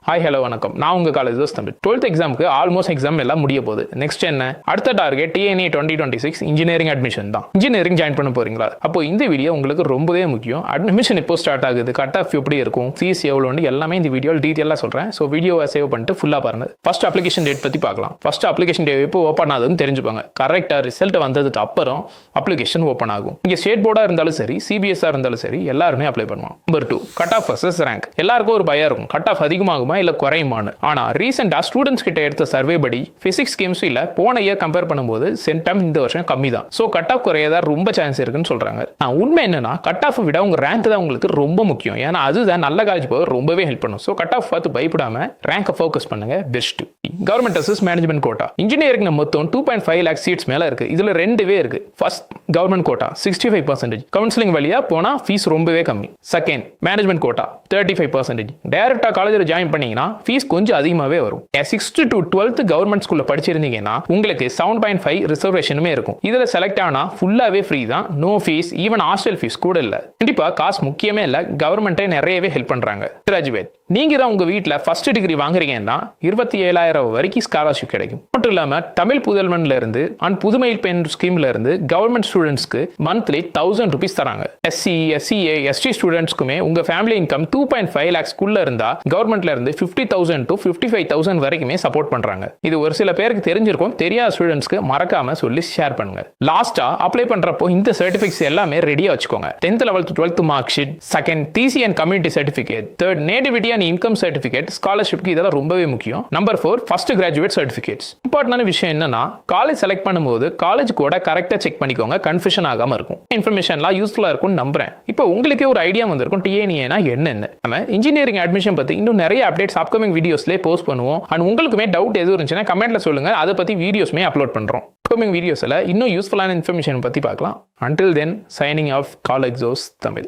Hi hello வணக்கம். நான் உங்கள் காலேஜ் தமிழ் 12th எக்ஸாமுக்கு ஆல்மோஸ்ட் எக்ஸாம் எல்லாம் முடிய போகுது. நெக்ஸ்ட் என்ன, அடுத்த டார்கெட் TNA 2026 இன்ஜினியரிங் அட்மிஷன் தான். இன்ஜினியரிங் ஜாயின் பண்ண போறீங்களா? அப்போ இந்த வீடியோ உங்களுக்கு ரொம்பவே முக்கியம். அட்மிஷன் இப்போ ஸ்டார்ட் ஆகுது, கட் ஆஃப் எப்படி இருக்கும், ஃபீஸ் எவ்வளோன்னு எல்லாமே இந்த வீடியோ டீட்டெயிலாக சொல்கிறேன். ஸோ வீடியோவை சேவ் பண்ணிட்டு ஃபுல்லாக பாருங்க. ஃபர்ஸ்ட் அப்ளிகேஷன் டேட் பற்றி பார்க்கலாம். ஃபர்ஸ்ட் அப்ளிகேஷன் டேட் எப்போ ஓப்பன் ஆகுதுன்னு தெரிஞ்சுப்பாங்க. கரெக்டாக ரிசல்ட் வந்ததுக்கு அப்புறம் அப்ளிகேஷன் ஓப்பன் ஆகும். இங்கே ஸ்டேட் போர்டாக இருந்தாலும் சரி, CBSஆ இருந்தாலும் சரி, எல்லாருமே அப்ளை பண்ணுவாங்க. Number 2, cut off versus rank. எல்லாருக்கும் ஒரு பயம் இருக்கும், கட் ஆஃப் அதிகமாகுமா இல்லை குறையுமான்னு. ஆனா ரீசெண்டா ஸ்டூடெண்ட்ஸ் கிட்ட எடுத்த சர்வே படி பிசிக்ஸ் கெமிஸ்ட்ரியில போன இயர் கம்பேர் பண்ணும்போது சென்டம் இந்த வருஷம் கம்மி தான். சோ கட் ஆஃப் குறையதா ரொம்ப சான்ஸ் இருக்குன்னு சொல்றாங்க. உண்மை என்னன்னா, கட் ஆஃப் விட உங்க ரேங்க் தான் உங்களுக்கு ரொம்ப முக்கியம். ஏன்னா அதுதான் நல்ல காலேஜ் போக ரொம்பவே ஹெல்ப் பண்ணும். சோ கட் ஆஃப் பார்த்து பயப்படாம ரேங்கை ஃபோக்கஸ் பண்ணுங்க. Best government as management quota. Engineering மொத்தம் 2.5 lakh சீட்ஸ் மேல இருக்கு. இதுல ரெண்டுவே இருக்கு. First government quota 65%. கவுன்சிலிங் வழியா போனா ஃபீஸ் ரொம்பவே கம்மி. Second management quota 35%. டைரக்டா காலேஜில் ஜாயின் பண்ணீங்கன்னா ஃபீஸ் கொஞ்சம் அதிகமாகவே வரும். 6th to 12th கவர்மெண்ட் ஸ்கூல்ல படிச்சிருந்தீங்கன்னா உங்களுக்கு 7.5 ரிசர்வேஷனுமே இருக்கும். இதுல செலக்ட் ஆனா ஃபுல்லாவே ஃப்ரீ தான், no fees, even hostel fees கூட இல்ல. கண்டிப்பா காசு முக்கியமே இல்ல, கவர்மெண்டே நிறையவே ஹெல்ப் பண்றாங்க. கிராஜுவேட் நீங்க தான் உங்க வீட்டில் ஃபர்ஸ்ட் டிகிரி வாங்குறீங்கன்னா 27,000 வரைக்கும் ஸ்காலர்ஷிப் கிடைக்கும். மட்டும் இல்லாம தமிழ் புதல்வன்ல இருந்து அண்ட் புதுமையில் பெண் ஸ்கீம்ல இருந்து கவர்மெண்ட் ஸ்டூடெண்ட்ஸ்க்கு மந்த்லி 1000 rupees தராங்க. SC, SCA, ST ஸ்டூடெண்ட்ஸ்க்குமே உங்க ஃபேமிலி இன்கம் 2.5 lakhs குள்ள இருந்தா கவர்மெண்ட்ல இருந்து 50,000 to 55,000 வரைக்குமே சப்போர்ட் பண்றாங்க. இது ஒரு சில பேருக்கு தெரிஞ்சிருக்கும், தெரியாத ஸ்டூடெண்ட்ஸ்க்கு மறக்காம சொல்லி ஷேர் பண்ணுங்க. லாஸ்டா அப்ளை பண்றப்போ இந்த சர்டிபிகேட்ஸ் எல்லாமே ரெடியா வச்சுக்கோங்க. 10th 11th 12th mark sheet, second TC and community certificate, third nativity and income certificate, ஸ்காலர்ஷிப்க்கு இதெல்லாம் ரொம்பவே முக்கியம். Number 4 first graduate certificates. இம்பார்ட்டன்டான விஷயம் என்னன்னா, காலேஜ் செலக்ட் பண்ணும்போது காலேஜ் கூட கரெக்டா செக் பண்ணிக்கோங்க, கன்ஃபியூஷன் ஆகாம இருக்கும். இன்ஃபர்மேஷன்லாம் யூஸ்ஃபுல்லா இருக்கும்னு நம்புறேன். இப்போ உங்களுக்கே ஒரு ஐடியா வந்திருக்கும் TNA என்னென்ன. நம்ம இன்ஜினியரிங் அட்மிஷன் பத்தி இன்னும் நிறைய அப்டேட்ஸ் அப்கமிங் வீடியோஸ்லேயே போஸ்ட் பண்ணுவோம். அண்ட் உங்களுக்குமே டவுட் எதுவும் இருந்துச்சுன்னா கமெண்ட்ல சொல்லுங்க, அதை பத்தி வீடியோஸ்மே அப்லோட் பண்றோம். அப்கமிங் வீடியோஸ்ல இன்னும் யூஸ்ஃபுல்லான இன்ஃபர்மேஷன் பத்தி பார்க்கலாம். Until then, signing off, College Tamil.